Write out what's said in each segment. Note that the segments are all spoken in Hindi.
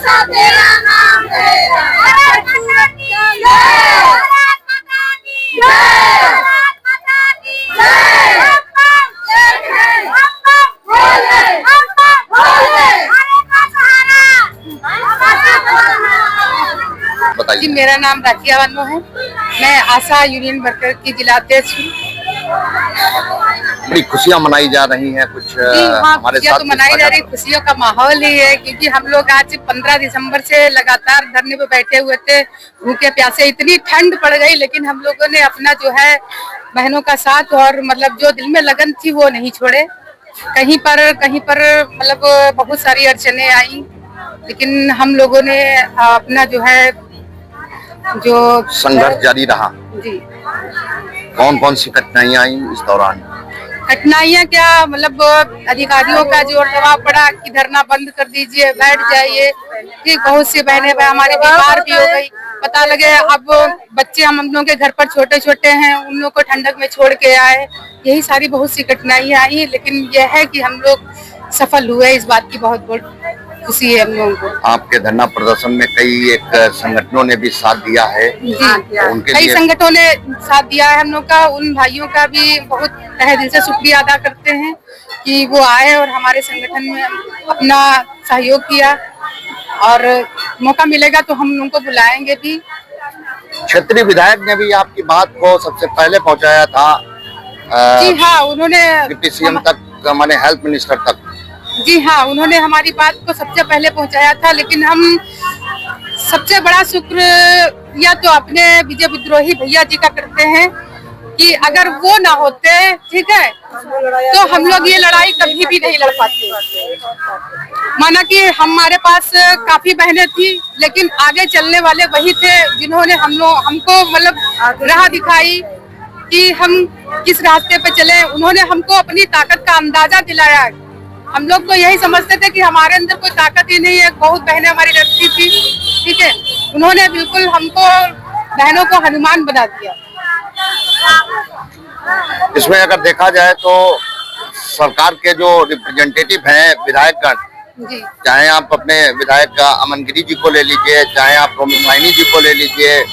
आशा तेरा नाम तेरा, भारत माता की जय, भारत माता की जय, भारत माता की जय, एक है, बोले, भारत का सहारा, बताइए। जी, मेरा नाम राखिया बानो है। मैं आशा यूनियन वर्कर की जिला अध्यक्ष हूँ। बड़ी खुशियाँ मनाई जा रही हैं कुछ हमारे साथ तो मनाई जा रही, खुशियों का माहौल ही है, क्योंकि हम लोग आज 15 दिसंबर से लगातार धरने पे बैठे हुए थे, भूखे प्यासे। इतनी ठंड पड़ गई, लेकिन हम लोगों ने अपना जो है बहनों का साथ और मतलब जो दिल में लगन थी वो नहीं छोड़े। कहीं पर मतलब बहुत सारी अड़चने आई, लेकिन हम लोगों ने अपना जो है जो संघर्ष जारी रहा। जी। कौन कौन सी कठिनाइयाँ आई इस दौरान? कठिनाइयाँ क्या, मतलब अधिकारियों का जोर दबाव पड़ा कि धरना बंद कर दीजिए, बैठ जाइए। ठीक, बहुत सी बहनें हमारी बीमार भी हो गई। पता लगे अब बच्चे हम लोगों के घर पर छोटे छोटे हैं, उन लोगों को ठंडक में छोड़ के आए। यही सारी बहुत सी कठिनाइयाँ आई, लेकिन यह है कि हम लोग सफल हुए। इस बात की बहुत बहुत खुशी है हम लोगों को। आपके धरना प्रदर्शन में कई एक संगठनों ने भी साथ दिया है। जी, उनके कई लिए संगठनों ने साथ दिया है हम लोग का। उन भाइयों का भी बहुत तहे दिल से शुक्रिया अदा करते हैं कि वो आए और हमारे संगठन में अपना सहयोग किया, और मौका मिलेगा तो हम उनको बुलाएंगे भी। क्षेत्रीय विधायक ने भी आपकी बात को सबसे पहले पहुंचाया था। जी हाँ, उन्होंने डिप्टी सीएम तक, माने हेल्थ मिनिस्टर तक। जी हाँ, उन्होंने हमारी बात को सबसे पहले पहुंचाया था, लेकिन हम सबसे बड़ा शुक्र या तो अपने विजय विद्रोही भैया जी का करते हैं कि अगर वो ना होते, ठीक है, तो हम लोग ये लड़ाई कभी भी नहीं लड़ पाते। माना कि हमारे पास काफी बहनें थी, लेकिन आगे चलने वाले वही थे जिन्होंने हमको मतलब राह दिखाई कि हम किस रास्ते पे चले। उन्होंने हमको अपनी ताकत का अंदाजा दिलाया। हम लोग तो यही समझते थे कि हमारे अंदर कोई ताकत ही नहीं है। बहुत बहनें हमारी डरती थी, ठीक है, उन्होंने बिल्कुल हमको, बहनों को हनुमान बना दिया। इसमें अगर देखा जाए तो सरकार के जो रिप्रेजेंटेटिव हैं विधायकगण, चाहे आप अपने विधायक अमन गिरी जी को ले लीजिए, चाहे आप रोमी साइनी जी को ले लीजिए,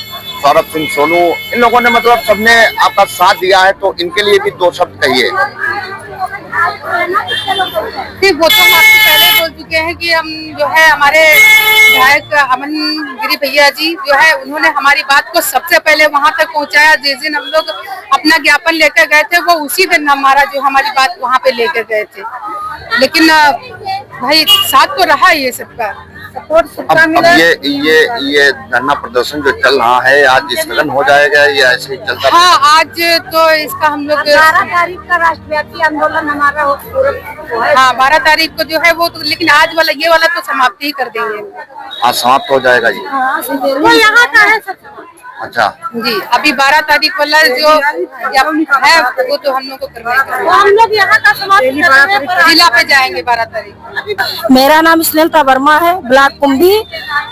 सौरभ सिंह सोनू, इन लोगों ने मतलब सबने आपका साथ दिया है, तो इनके लिए भी दो शब्द कहिए। वो तो हम आपसे पहले बोल चुके हैं कि हम जो है हमारे विधायक अमन गिरी भैया जी जो है, उन्होंने हमारी बात को सबसे पहले वहां तक पहुंचाया। जिस दिन हम लोग अपना ज्ञापन लेकर गए थे, वो उसी दिन हमारी बात वहां पे लेकर गए थे। लेकिन भाई साथ तो रहा ये सबका सपोर्ट, सबका मिला। ये धरना प्रदर्शन जो चल रहा है, आज स्थगन हो जाएगा या ऐसे ही चलता? हाँ, आज तो इसका हम लोग 12 तारीख का राष्ट्रव्यापी आंदोलन हमारा हो। हाँ, 12 तारीख को जो है वो तो, लेकिन आज वाला ये वाला तो समाप्त ही कर देंगे। आज समाप्त हो जाएगा जी? वो यहाँ का है सर। अच्छा जी, अभी 12 तारीख वाला जो है वो तो हम लोग को करना है। हम लोग यहाँ का समाप्त जिला पे जाएंगे 12 तारीख। मेरा नाम स्नेहलता वर्मा है, ब्लॉक कुंभी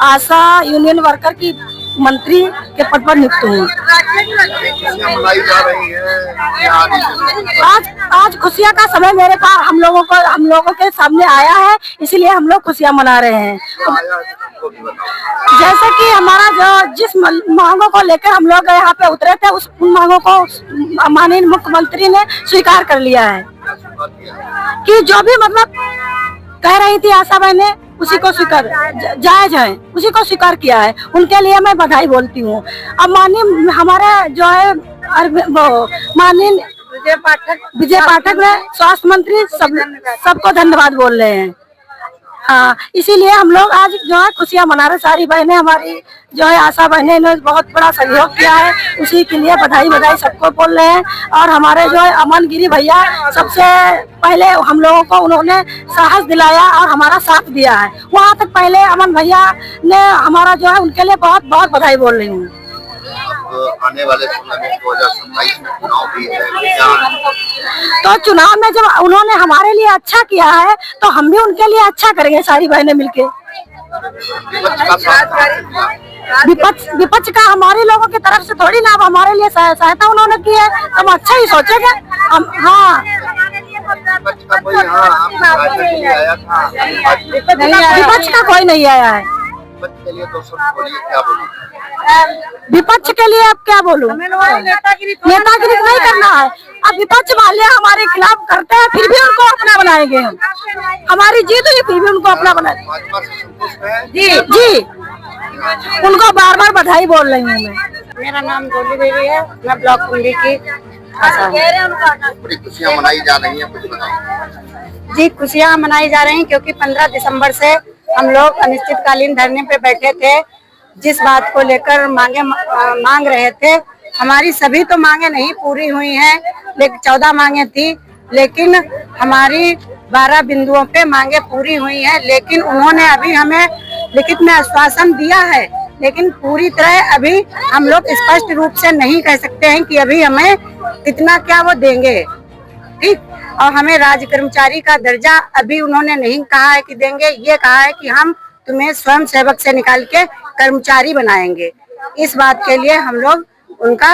आशा यूनियन वर्कर की मंत्री के पद पर नियुक्त हूँ। मनाई जा रही है आज खुशियाँ का समय मेरे पास हम लोगों के सामने आया है, इसलिए हम लोग खुशियाँ मना रहे हैं। जैसे कि हमारा जो जिस मांगों को लेकर हम लोग यहाँ पे उतरे थे, उन मांगों को माननीय मुख्यमंत्री ने स्वीकार कर लिया है कि जो भी मतलब कह रही थी आशा बहनें, उसी को स्वीकार जायज है, उसी को स्वीकार किया है। उनके लिए मैं बधाई बोलती हूँ। अब माननीय हमारे जो है माननीय विजय पाठक ने स्वास्थ्य मंत्री सबको धन्यवाद बोल रहे हैं। हाँ, इसीलिए हम लोग आज जो है खुशियाँ मना रहे। सारी बहनें हमारी जो है आशा बहनें ने बहुत बड़ा सहयोग किया है, उसी के लिए बधाई सबको बोल रहे हैं। और हमारे जो है अमन गिरी भैया सबसे पहले हम लोगों को उन्होंने साहस दिलाया और हमारा साथ दिया है। वहाँ तक पहले अमन भैया ने हमारा जो है, उनके लिए बहुत बहुत बधाई बोल रही हूँ। आने वाले समय में 2027 में चुनाव भी है, तो चुनाव में जब उन्होंने हमारे लिए अच्छा किया है, तो हम भी उनके लिए अच्छा करेंगे सारी बहनें मिलके। विपक्ष का हमारे लोगों की तरफ से थोड़ी ना, अब हमारे लिए सहायता उन्होंने की है, हम अच्छा ही सोचेंगे। हम हाँ, विपक्ष का कोई नहीं आया है। विपक्ष के लिए 200 बोलिए, क्या बोलिए? विपक्ष के लिए अब क्या बोलूं? नेतागिरी नहीं करना है। अब विपक्ष वाले हमारे खिलाफ करते हैं, फिर भी उनको अपना बनाएंगे हम। हमारी जीत हुई फिर भी उनको अपना बनाएंगे। भाजपा से संतुष्ट है? जी, उनको बार बार बधाई बोल रही हूँ मैं। मेरा नाम डोली देवी है, मैं ब्लॉक कुंडी की आशा हूँ। बड़ी खुशियाँ मनाई जा रही हैं, कुछ बताओ। जी, खुशियाँ मनाई जा रही हैं क्योंकि 15 दिसंबर से हम लोग अनिश्चितकालीन धरने पे बैठे थे। जिस बात को लेकर मांग रहे थे, हमारी सभी तो मांगे नहीं पूरी हुई हैं, लेकिन 14 मांगे थी, लेकिन हमारी 12 बिंदुओं पे मांगे पूरी हुई हैं। लेकिन उन्होंने अभी हमें लिखित में आश्वासन दिया है, लेकिन पूरी तरह अभी हम लोग स्पष्ट रूप से नहीं कह सकते हैं कि अभी हमें कितना क्या वो देंगे। ठीक, और हमें राज्य कर्मचारी का दर्जा अभी उन्होंने नहीं कहा है कि देंगे, ये कहा है कि हम तुम्हें स्वयं सेवक से निकाल के कर्मचारी बनाएंगे। इस बात के लिए हम लोग उनका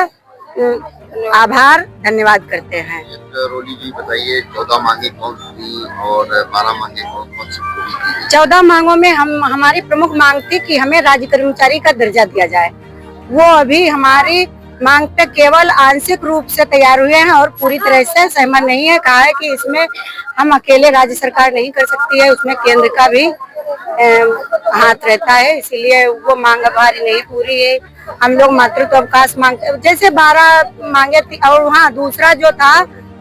आभार धन्यवाद करते हैं। रोली जी बताइए, 14 मांगे कौन थी और 12 मांगे कौन कौन सी पूरी की? 14 मांगों में हमारी प्रमुख मांग थी कि हमें राज्य कर्मचारी का दर्जा दिया जाए। वो अभी हमारी मांग पे केवल आंशिक रूप से तैयार हुए हैं और पूरी तरह से सहमत नहीं है। कहा है कि इसमें हम अकेले राज्य सरकार नहीं कर सकती है, उसमें केंद्र का भी हाथ रहता है, इसीलिए वो मांग हमारी नहीं पूरी है। हम लोग मातृत्व अवकाश मांगते, जैसे 12 मांगे थी, और वहाँ दूसरा जो था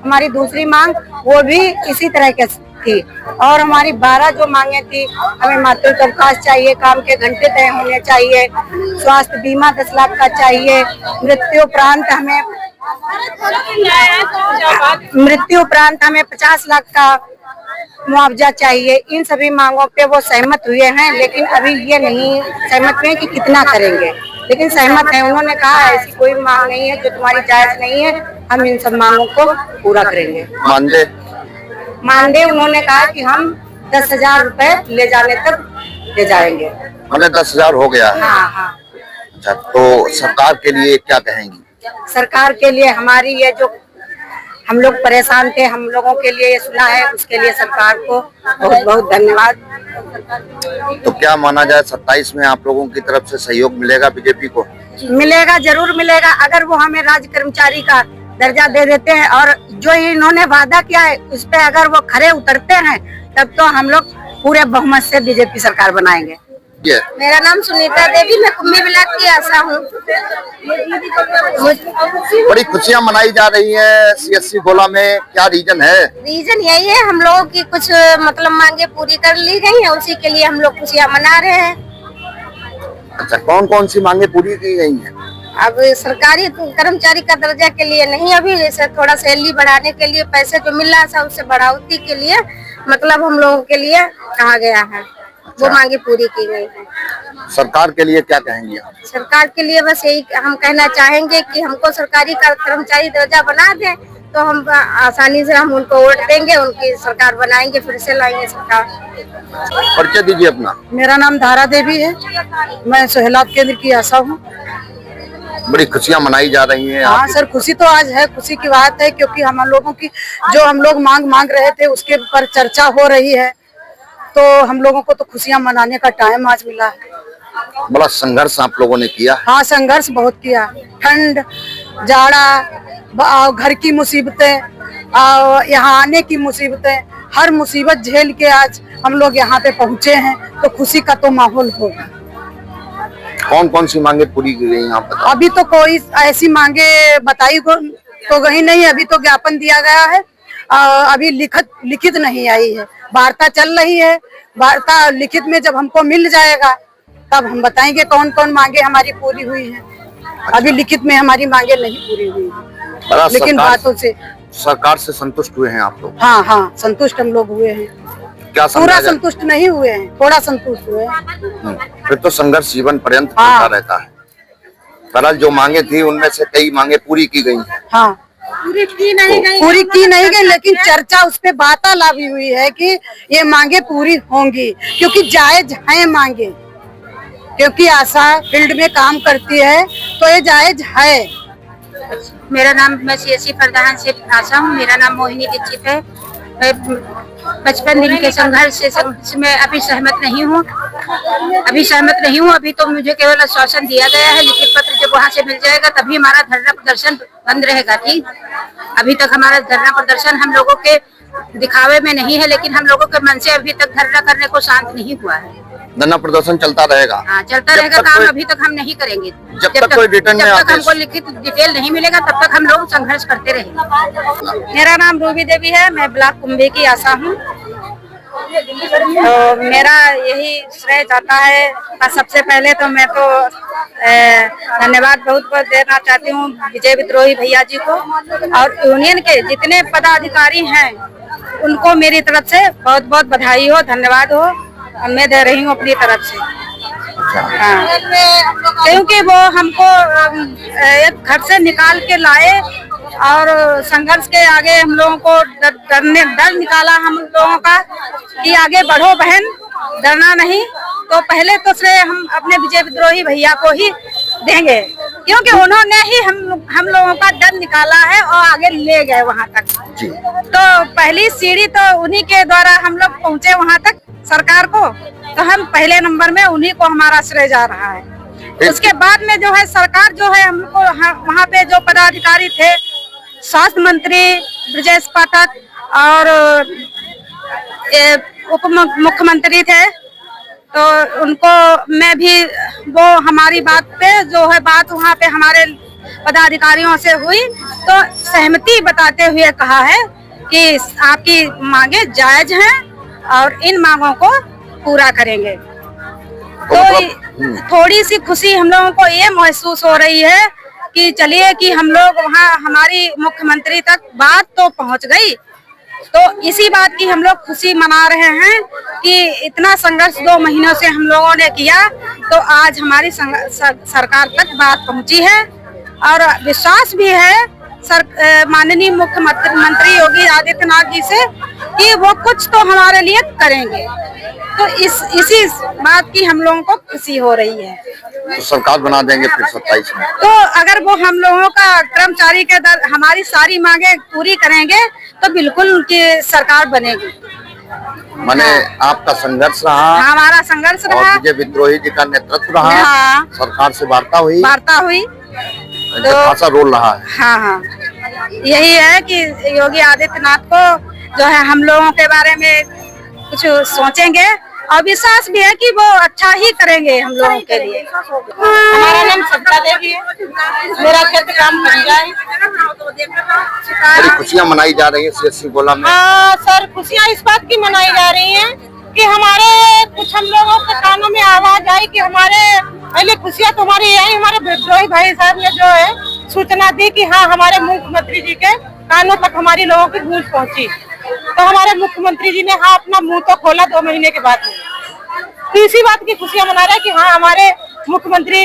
हमारी दूसरी मांग वो भी इसी तरह के थी। और हमारी 12 जो मांगे थी, हमें मातृत्व अवकाश चाहिए, काम के घंटे तय होने चाहिए, स्वास्थ्य बीमा 10 लाख का चाहिए, मृत्यु उपरांत हमें 50 लाख का मुआवजा चाहिए। इन सभी मांगों पे वो सहमत हुए हैं, लेकिन अभी ये नहीं सहमत हुए कि कितना करेंगे, लेकिन सहमत है। उन्होंने कहा ऐसी कोई मांग नहीं है जो तुम्हारी जायज नहीं है, हम इन सब मांगों को पूरा करेंगे। मानदेय उन्होंने कहा कि हम 10,000 रुपए ले जाने तक ले जाएंगे। मतलब 10,000 हो गया है? हाँ हाँ। अच्छा, तो सरकार के लिए क्या कहेंगी? सरकार के लिए हमारी ये जो हम लोग परेशान थे, हम लोगों के लिए ये सुना है, उसके लिए सरकार को बहुत बहुत धन्यवाद। तो क्या माना जाए, 27 में आप लोगों की तरफ से सहयोग मिलेगा बीजेपी को? मिलेगा, जरूर मिलेगा। अगर वो हमें राज्य कर्मचारी का दर्जा दे देते हैं और जो इन्होंने वादा किया है उस पे अगर वो खरे उतरते हैं, तब तो हम लोग पूरे बहुमत से बीजेपी सरकार बनाएंगे। मेरा नाम सुनीता देवी, मैं कुम्भी ब्लॉक की आशा हूँ। बड़ी खुशियाँ मनाई जा रही है CSC गोला में, क्या रीजन है? रीजन यही है, हम लोगों की कुछ मतलब मांगे पूरी कर ली गई है, उसी के लिए हम लोग खुशियाँ मना रहे हैं। अच्छा, कौन कौन सी मांगे पूरी की गई हैं? अब सरकारी कर्मचारी का दर्जा के लिए नहीं, अभी जैसे थोड़ा सैलरी बढ़ाने के लिए पैसे जो मिल रहा है उससे बढ़ावती के लिए मतलब हम लोगों के लिए कहा गया है। वो मांगे पूरी की गई है। सरकार के लिए क्या कहेंगे आप? सरकार के लिए बस यही हम कहना चाहेंगे कि हमको सरकारी कर्मचारी दर्जा बना दें, तो हम आसानी से हम उनको वोट देंगे, उनकी सरकार बनाएंगे, फिर से लाएंगे सरकार। परिचय दीजिए अपना। मेरा नाम धारा देवी है, मैं सोहलाब केंद्र की आशा हूँ। बड़ी खुशियाँ मनाई जा रही हैं। हाँ सर, खुशी तो आज है, खुशी की बात है, क्योंकि हम लोगों की जो हम लोग मांग रहे थे उसके पर चर्चा हो रही है, तो हम लोगों को तो खुशियाँ मनाने का टाइम आज मिला है। बड़ा संघर्ष आप लोगों ने किया। हाँ, संघर्ष बहुत किया, ठंड, जाड़ा, घर की मुसीबतें, यहाँ आने की मुसीबतें, हर मुसीबत झेल के आज हम लोग यहाँ पे पहुँचे हैं, तो खुशी का तो माहौल होगा। कौन कौन सी मांगे पूरी की गई आप बताओ? अभी तो कोई ऐसी मांगे बताई तो गई नहीं, अभी तो ज्ञापन दिया गया है, अभी लिखित नहीं आई है। वार्ता चल रही है, वार्ता लिखित में जब हमको मिल जाएगा तब हम बताएंगे कौन कौन मांगे हमारी पूरी हुई है। अभी लिखित में हमारी मांगे नहीं पूरी हुई है, लेकिन बातों से सरकार से संतुष्ट हुए हैं आप लोग? हाँ हाँ, संतुष्ट हम लोग हुए हैं। क्या पूरा संतुष्ट नहीं हुए हैं, थोड़ा संतुष्ट हुए हैं। फिर तो संघर्ष जीवन पर्यंत चलता रहता है। बहरहाल जो मांगे थी उनमें से कई मांगे पूरी की गई। हाँ, पूरी की नहीं गई, लेकिन चर्चा उस पे वार्तालाप हुई है कि ये मांगे पूरी होंगी, क्योंकि जायज है मांगे, क्योंकि आशा फील्ड में काम करती है तो ये जायज है। मेरा नाम, मैं CSC प्रधान से आशा हूँ। मेरा नाम मोहिनी दीक्षित है। 55 दिन के संघर्ष से मैं अभी सहमत नहीं हूँ। अभी तो मुझे केवल आश्वासन दिया गया है, लिखित पत्र जब वहाँ से मिल जाएगा तभी हमारा धरना प्रदर्शन बंद रहेगा। ठीक, अभी तक हमारा धरना प्रदर्शन हम लोगों के दिखावे में नहीं है, लेकिन हम लोगों के मन से अभी तक धरना करने को शांत नहीं हुआ है। धरना प्रदर्शन चलता रहेगा? हाँ, चलता रहेगा। काम अभी तक हम नहीं करेंगे जब तक कोई रिटर्न में हमको लिखित डिटेल नहीं मिलेगा, तब तक हम लोग संघर्ष करते रहेंगे। मेरा नाम रूबी देवी है, मैं ब्लॉक कुंभे की आशा हूँ। तो मेरा यही श्रेय जाता है। सबसे पहले तो मैं तो धन्यवाद बहुत बहुत देना चाहती हूँ विजय विद्रोही भैया जी को, और यूनियन के जितने पदाधिकारी हैं उनको मेरी तरफ से बहुत बहुत बधाई हो, धन्यवाद हो। मैं दे रही हूँ अपनी तरफ से। हाँ, क्योंकि वो हमको एक घर से निकाल के लाए और संघर्ष के आगे हम लोगों को डर निकाला हम लोगों का कि आगे बढ़ो बहन, डरना नहीं। तो पहले तो श्रेय हम अपने विजय विद्रोही भैया को ही देंगे, क्योंकि उन्होंने ही हम लोगों का डर निकाला है और आगे ले गए वहाँ तक। तो पहली सीढ़ी तो उन्हीं के द्वारा हम लोग पहुँचे वहाँ तक सरकार को, तो हम पहले नंबर में उन्हीं को हमारा श्रेय जा रहा है। उसके बाद में जो है सरकार जो है हमको वहाँ पे जो पदाधिकारी थे, स्वास्थ्य मंत्री ब्रजेश पाठक और उप मुख्यमंत्री थे, तो उनको मैं भी वो हमारी बात पे जो है बात वहाँ पे हमारे पदाधिकारियों से हुई तो सहमति बताते हुए कहा है कि आपकी मांगे जायज हैं और इन मांगों को पूरा करेंगे। तो थोड़ी सी खुशी हम लोगों को ये महसूस हो रही है कि चलिए कि हम लोग वहाँ हमारी मुख्यमंत्री तक बात तो पहुँच गई, तो इसी बात की हम लोग खुशी मना रहे हैं कि इतना संघर्ष 2 महीनों से हम लोगों ने किया, तो आज हमारी सरकार तक बात पहुँची है और विश्वास भी है माननीय मुख्यमंत्री योगी आदित्यनाथ जी से कि वो कुछ तो हमारे लिए करेंगे। तो इसी बात की हम लोगों को खुशी हो रही है। तो सरकार बना देंगे फिर 27 में। तो अगर वो हम लोगों का कर्मचारी के दर हमारी सारी मांगे पूरी करेंगे तो बिल्कुल उनकी सरकार बनेगी। माने आपका संघर्ष रहा, हमारा संघर्ष रहा, और विजय विद्रोही जी का नेतृत्व रहा, सरकार से वार्ता हुई, तो खासा रोल रहा है। हाँ, यही है कि योगी आदित्यनाथ को जो है हम लोगों के बारे में कुछ सोचेंगे और विश्वास भी है कि वो अच्छा ही करेंगे हम लोगों के लिए। हमारा नाम सविता देवी है, मेरा क्षेत्र काम बन है। बड़ी खुशियाँ मनाई जा रही है सीएससी गोला में। हाँ सर, खुशियाँ इस बात की मनाई जा रही हैं कि हमारे कुछ हम लोगों के कानों में आवाज आई कि हमारे पहले खुशियाँ तो हमारी यही हमारे विद्रोही भाई साहब ने जो है सूचना दी कि हाँ हमारे मुख्यमंत्री जी के कानों तक हमारी लोगों की गूंज पहुंची। तो हमारे मुख्यमंत्री जी ने हाँ अपना मुंह तो खोला 2 महीने के बाद। तो इसी बात की खुशियाँ मना रहे हैं कि हाँ हमारे मुख्यमंत्री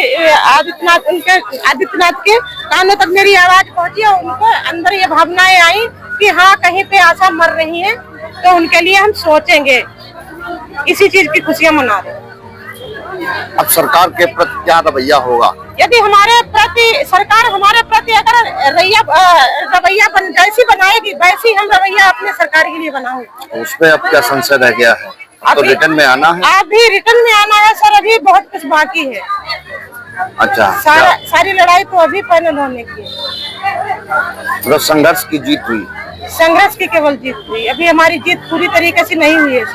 आदित्यनाथ के कानों तक मेरी आवाज पहुंची और उनको अंदर ये भावनाएं आई कि हाँ कहीं पे आशा मर रही है, तो उनके लिए हम सोचेंगे। इसी चीज की खुशियाँ मना रहे हैं। अब सरकार के प्रति क्या रवैया होगा? यदि हमारे प्रति सरकार हमारे प्रति अगर रवैया जैसी बनाएगी वैसी हम रवैया अपने सरकार के लिए बनाएंगे। उसमें अब क्या संशय रह गया है? तो रिटर्न में आना है? अभी रिटर्न में आना है सर, अभी बहुत कुछ बाकी है। अच्छा, सारी लड़ाई तो अभी फाइनल होने की है। तो संघर्ष की जीत हुई? संघर्ष की केवल जीत हुई, अभी हमारी जीत पूरी तरीके से नहीं हुई है।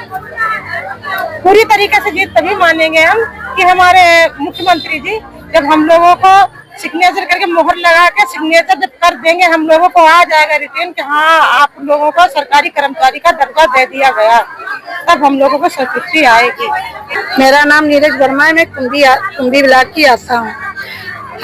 पूरी तरीके से जीत तभी मानेंगे हम कि हमारे मुख्यमंत्री जी जब हम लोगों को सिग्नेचर करके मोहर लगा के सिग्नेचर जब कर देंगे, हम लोगों को आ जाएगा रिटर्न कि हाँ आप लोगों को सरकारी कर्मचारी का दर्जा दे दिया गया, तब हम लोगों को संतुष्टि आएगी। मेरा नाम नीरज वर्मा है, मैं कुंभी ब्लॉक की आशा हूँ।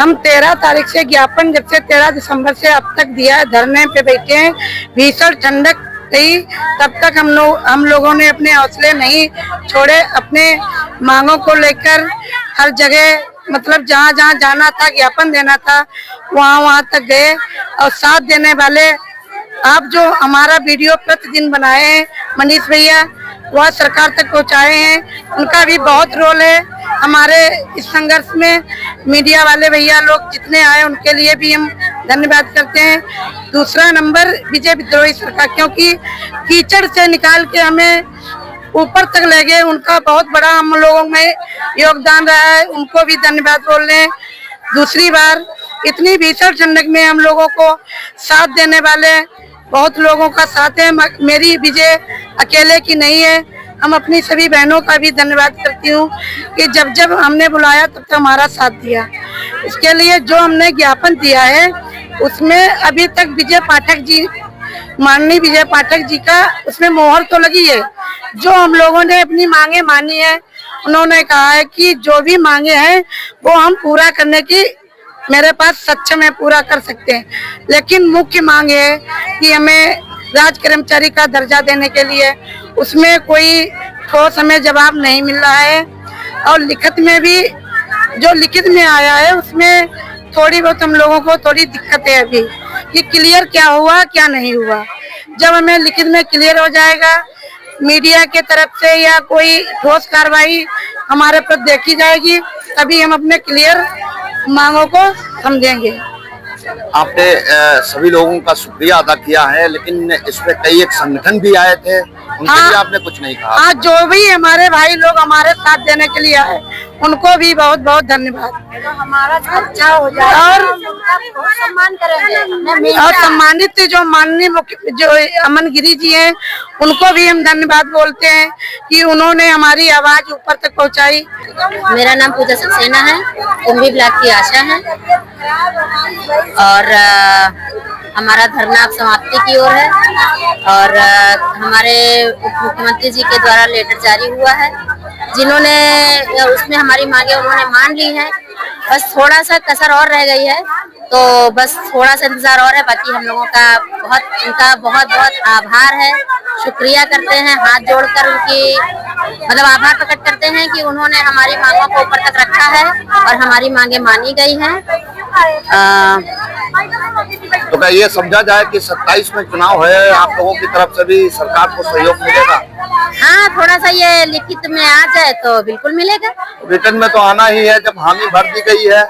हम 13 तारीख से ज्ञापन जब से 13 दिसंबर से अब तक दिया है, धरने पे बैठे हैं। भीषण ठंडक थी, तब तक हम लोगों ने अपने हौसले नहीं छोड़े। अपने मांगों को लेकर हर जगह मतलब जहाँ जहाँ जाना था, ज्ञापन देना था, वहाँ तक गए। और साथ देने वाले आप जो हमारा वीडियो प्रतिदिन बनाए हैं मनीष भैया, वह सरकार तक पहुँचाए हैं, उनका भी बहुत रोल है हमारे इस संघर्ष में। मीडिया वाले भैया लोग जितने आए उनके लिए भी हम धन्यवाद करते हैं। दूसरा नंबर विजय विद्रोही सरकार, क्योंकि कीचड़ से निकाल के हमें ऊपर तक ले गए, उनका बहुत बड़ा हम लोगों में योगदान रहा है, उनको भी धन्यवाद बोल रहे हैं। दूसरी बार इतनी भीषण ठंडक में हम लोगों को साथ देने वाले बहुत लोगों का साथ है, मेरी विजय अकेले की नहीं है। हम अपनी सभी बहनों का भी धन्यवाद करती हूँ कि जब जब हमने बुलाया तब तक हमारा साथ दिया। इसके लिए जो हमने ज्ञापन दिया है उसमें अभी तक विजय पाठक जी, माननीय विजय पाठक जी का उसमें मोहर तो लगी है। जो हम लोगों ने अपनी मांगे मानी है, उन्होंने कहा है कि जो भी मांगे हैं वो हम पूरा करने की मेरे पास सक्षम है, पूरा कर सकते हैं। लेकिन मुख्य मांग है कि हमें राज कर्मचारी का दर्जा देने के लिए उसमें कोई ठोस हमें जवाब नहीं मिल रहा है, और लिखित में भी जो लिखित में आया है उसमें थोड़ी बहुत हम लोगों को थोड़ी दिक्कत है अभी कि क्लियर क्या हुआ क्या नहीं हुआ। जब हमें लिखित में क्लियर हो जाएगा, मीडिया के तरफ से या कोई ठोस कार्रवाई हमारे पर देखी जाएगी, तभी हम अपने क्लियर मांगों को समझेंगे। आपने सभी लोगों का शुक्रिया अदा किया है, लेकिन इसमें कई एक संगठन भी आए थे, उनके लिए आपने कुछ नहीं कहा। हाँ, जो भी हमारे भाई लोग हमारे साथ देने के लिए आए उनको भी बहुत बहुत धन्यवाद। हमारा अच्छा हो जाए और सम्मान करेंगे। और सम्मानित जो माननीय मुख्य जो अमन गिरी जी हैं उनको भी हम धन्यवाद बोलते हैं कि उन्होंने हमारी आवाज ऊपर तक पहुंचाई। मेरा नाम पूजा सक्सेना है, कुंभी ब्लॉक की आशा है, और हमारा धरना अब समाप्ति की ओर है, और हमारे उप मुख्यमंत्री जी के द्वारा लेटर जारी हुआ है, जिन्होंने उसमें हमारी मांगे उन्होंने मान ली है। बस थोड़ा सा कसर और रह गई है, तो बस थोड़ा सा इंतजार और है। बाकी हम लोगों का उनका बहुत बहुत आभार है, शुक्रिया करते हैं, हाथ जोड़कर उनकी मतलब आभार प्रकट करते हैं कि उन्होंने हमारी मांगों को ऊपर तक रखा है और हमारी मांगे मानी गई हैं। तो क्या ये समझा जाए कि 27 में चुनाव है, आप लोगों की तरफ से भी सरकार को सहयोग मिलेगा? हाँ, थोड़ा सा ये लिखित में आ जाए तो बिल्कुल मिलेगा। रिटर्न में तो आना ही है, जब हामी भर दी गई है।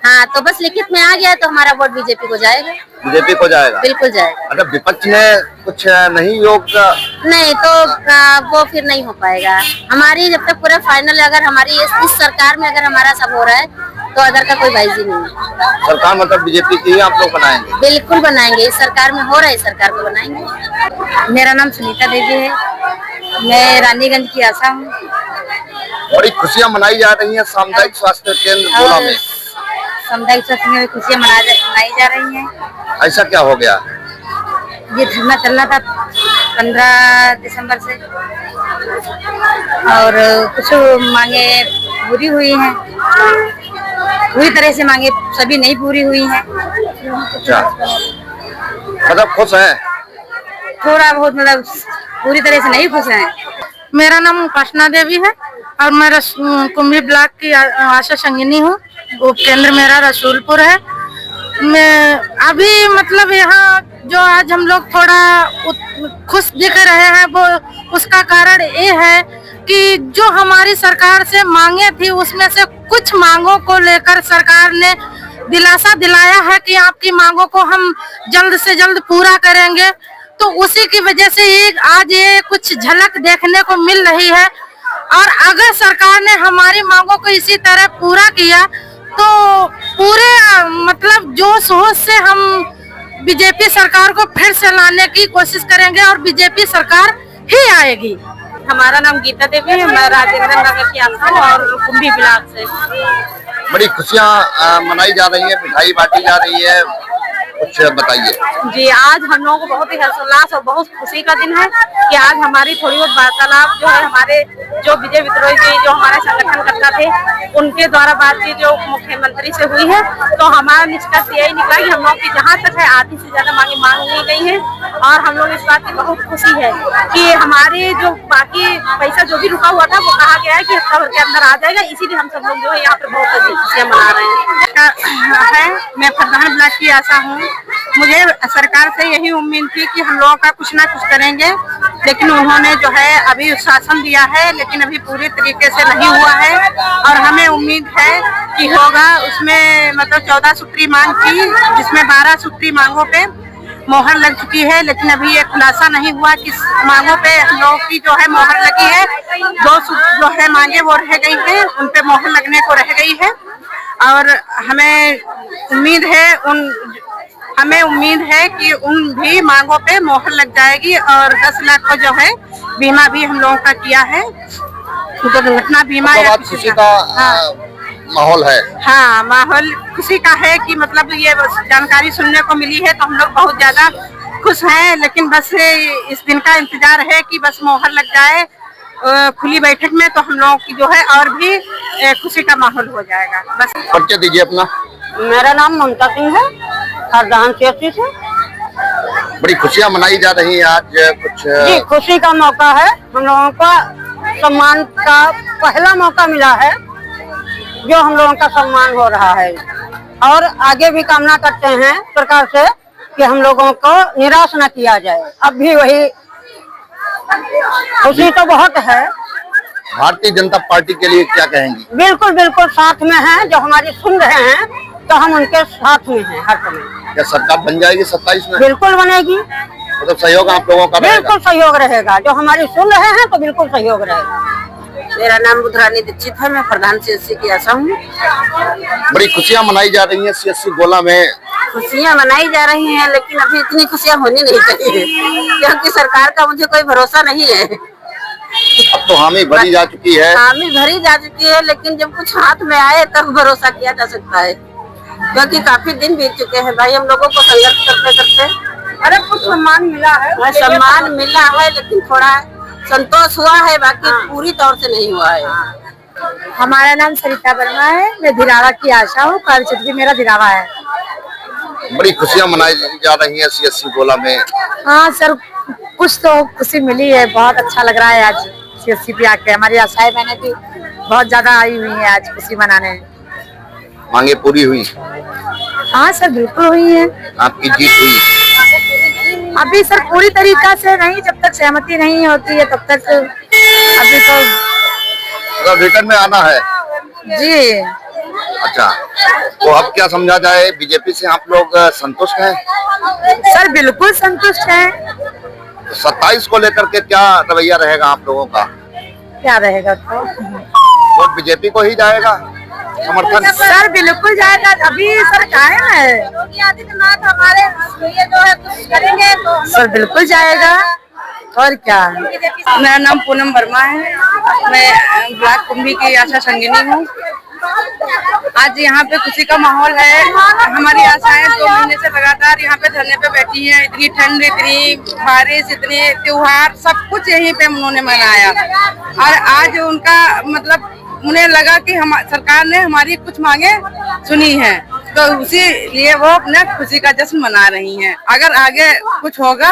हाँ, तो बस लिखित में आ गया तो हमारा वोट बीजेपी को जाएगा। बीजेपी को जाएगा? बिल्कुल जाएगा। अगर विपक्ष ने कुछ नहीं योग नहीं तो वो फिर नहीं हो पाएगा। हमारी जब तक पूरा फाइनल, अगर हमारी इस सरकार में अगर हमारा सब हो रहा है तो अदर का कोई बाइजी नहीं है। सरकार मतलब बीजेपी की ही आप लोग बनाएंगे? बिल्कुल बनाएंगे, इस सरकार में हो रहा है, इस सरकार को बनाएंगे। मेरा नाम सुनीता देवी है, मैं रानीगंज की आशा हूँ। बड़ी खुशियाँ मनाई जा रही हैं सामुदायिक स्वास्थ्य केंद्र गोला में। सामुदायिक स्वास्थ्य में खुशियाँ मनाई जा रही हैं। ऐसा क्या हो गया? ये धरना चलना था 15 दिसंबर से, और कुछ मांगे पूरी हुई हैं, पूरी तरह से मांगे सभी नहीं पूरी हुई हैं। अच्छा, मतलब खुश है? थोड़ा बहुत, मतलब पूरी तरह से नहीं खुश हैं। मेरा नाम उपासना देवी है और मैं कुंभी ब्लॉक की आशा संगिनी हूँ। उप केंद्र मेरा रसूलपुर है। मैं अभी मतलब यहाँ जो आज हम लोग थोड़ा खुश दिख रहे हैं, वो उसका कारण ये है कि जो हमारी सरकार से मांगे थी उसमें से कुछ मांगों को लेकर सरकार ने दिलासा दिलाया है कि आपकी मांगों को हम जल्द से जल्द पूरा करेंगे। तो उसी की वजह से आज ये कुछ झलक देखने को मिल रही है, और अगर सरकार ने हमारी मांगों को इसी तरह पूरा किया तो पूरे मतलब जोश होश से हम बीजेपी सरकार को फिर से लाने की कोशिश करेंगे और बीजेपी सरकार ही आएगी। हमारा नाम गीता देवी है, मैं राजेंद्र नगर की आशा हूँ और कुंभी ब्लॉक से। बड़ी खुशियाँ मनाई जा रही है, मिठाई बांटी जा रही है, कुछ बताइए। जी, आज हम लोगों को बहुत ही हर्षोल्लास और बहुत खुशी का दिन है कि आज हमारी थोड़ी बहुत वार्तालाप जो है हमारे जो विजय विद्रोही जी जो हमारे संगठन करता थे उनके द्वारा बातचीत जो मुख्यमंत्री से हुई है, तो हमारा निष्कर्ष यही निकला कि हम लोग की जहाँ तक है आधी से ज्यादा मांगे मांग ली गई है, और हम लोग इस बात की बहुत खुशी है कि हमारे जो बाकी पैसा जो भी रुका हुआ था वो कहा गया है कि हफ्ता भर के अंदर आ जाएगा। इसीलिए हम सब लोग जो है यहाँ पे बहुत सारी खुशियाँ मना रहे हैं। मैं प्रधान ब्लॉक की आशा हूँ। मुझे सरकार से यही उम्मीद थी कि हम लोगों का कुछ ना कुछ करेंगे, लेकिन उन्होंने जो है अभी शासन दिया है, लेकिन अभी पूरी तरीके से नहीं हुआ है, और हमें उम्मीद है कि होगा, उसमें मतलब 14 सूत्री मांग की, जिसमें 12 सूत्री मांगों पे मोहर लग चुकी है, लेकिन अभी ये खुलासा नहीं हुआ कि मांगों पे हम लोगों की जो है मोहर लगी है। 2 जो है मांगे वो रह गई है, उन पे मोहर लगने को रह गई है। और हमें उम्मीद है कि उन भी मांगों पे मोहर लग जाएगी। और 10 लाख को जो है बीमा भी हम लोगों का किया है, दुर्घटना बीमा। मतलब खुशी का माहौल है। हाँ, माहौल खुशी का है कि मतलब ये जानकारी सुनने को मिली है तो हम लोग बहुत ज्यादा खुश हैं। लेकिन बस इस दिन का इंतजार है कि बस मोहर लग जाए खुली बैठक में, तो हम लोगों की जो है और भी खुशी का माहौल हो जाएगा। बस परिचय दीजिए अपना। मेरा नाम ममता सिंह है, हरदान से। बड़ी खुशियां मनाई जा रही हैं आज। कुछ जी, खुशी का मौका है, हम लोगों का सम्मान का पहला मौका मिला है, जो हम लोगों का सम्मान हो रहा है। और आगे भी कामना करते हैं सरकार से कि हम लोगों को निराश न किया जाए। अब भी वही खुशी तो बहुत है। भारतीय जनता पार्टी के लिए क्या कहेंगी? बिल्कुल बिल्कुल साथ में हैं, जो हमारी सुन रहे हैं तो हम उनके साथ में हैं हर समय। क्या सरकार बन जाएगी 27 में? बिल्कुल बनेगी, मतलब सहयोग आप लोगों का बिल्कुल सहयोग रहेगा। जो हमारी सुन रहे हैं तो बिल्कुल सहयोग रहेगा। मेरा नाम बुधरानी दीक्षित है, मैं प्रधान CSC की आशा हूँ। बड़ी खुशियां मनाई जा रही हैं CSC गोला में। खुशियाँ मनाई जा रही हैं, लेकिन अभी इतनी खुशियाँ होनी नहीं चाहिए, क्योंकि सरकार का मुझे कोई भरोसा नहीं है। अब तो हामी भरी जा चुकी है। हामी भरी जा चुकी है, लेकिन जब कुछ हाथ में आए तब भरोसा किया जा सकता है, क्योंकि काफी दिन बीत चुके हैं भाई हम लोगों को संघर्ष करते करते। अरे कुछ सम्मान मिला है, सम्मान मिला है, लेकिन थोड़ा संतोष हुआ है, बाकी पूरी तौर से नहीं हुआ है। हमारा नाम सरिता वर्मा है, मैं धिरावा की आशा हूँ, कार्यक्षेत्र भी मेरा धिरावा है। बड़ी खुशियां मनाई जा रही हैं CSC गोला में। हाँ सर, कुछ तो खुशी मिली है, बहुत अच्छा लग रहा है आज CSC पे आके। हमारी आशाएं मैंने भी बहुत ज्यादा आई हुई है आज खुशी मनाने। मांगे पूरी हुई? हाँ सर, बिल्कुल हुई है। आपकी जीत हुई? अभी सर पूरी तरीका से नहीं, जब तक सहमति नहीं होती है तब तक अभी तो मतलब रिटर्न में आना है। जी। अच्छा, तो अब क्या समझा जाए, बीजेपी से आप लोग संतुष्ट हैं? सर बिल्कुल संतुष्ट हैं। 27 को लेकर के क्या रवैया रहेगा आप लोगों का? क्या रहेगा तो वोट बीजेपी को ही जाएगा, समर्थन? सर बिल्कुल जाएगा, अभी सर कायम है। योगी आदित्यनाथ हमारे लिए जो है कुछ करेंगे तो सर बिल्कुल जाएगा। और क्या? मेरा नाम पूनम वर्मा है, मैं ब्लॉक कुंभी की आशा संगिनी हूँ। आज यहाँ पे खुशी का माहौल है। हमारी आशाएं 2 महीने से लगातार यहाँ पे धरने पे बैठी हैं। इतनी ठंड, इतनी बारिश, इतने त्योहार, सब कुछ यहीं पे उन्होंने मनाया। और आज उनका मतलब उन्हें लगा कि हम सरकार ने हमारी कुछ मांगे सुनी है, तो उसी लिए वो अपना खुशी का जश्न मना रही हैं। अगर आगे कुछ होगा,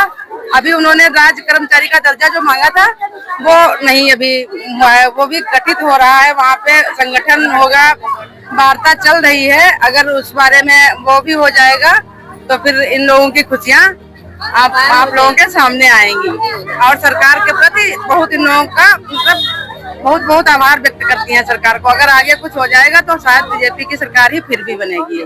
अभी उन्होंने राज्य कर्मचारी का दर्जा जो मांगा था वो नहीं अभी हुआ है, वो भी गठित हो रहा है, वहाँ पे संगठन होगा, वार्ता चल रही है। अगर उस बारे में वो भी हो जाएगा तो फिर इन लोगों की खुशियाँ आप लोगों के सामने आएंगी। और सरकार के प्रति बहुत इन लोगों का मतलब बहुत बहुत आभार व्यक्त करती हैं सरकार को। अगर आगे कुछ हो जाएगा तो शायद बीजेपी की सरकार ही फिर भी बनेगी।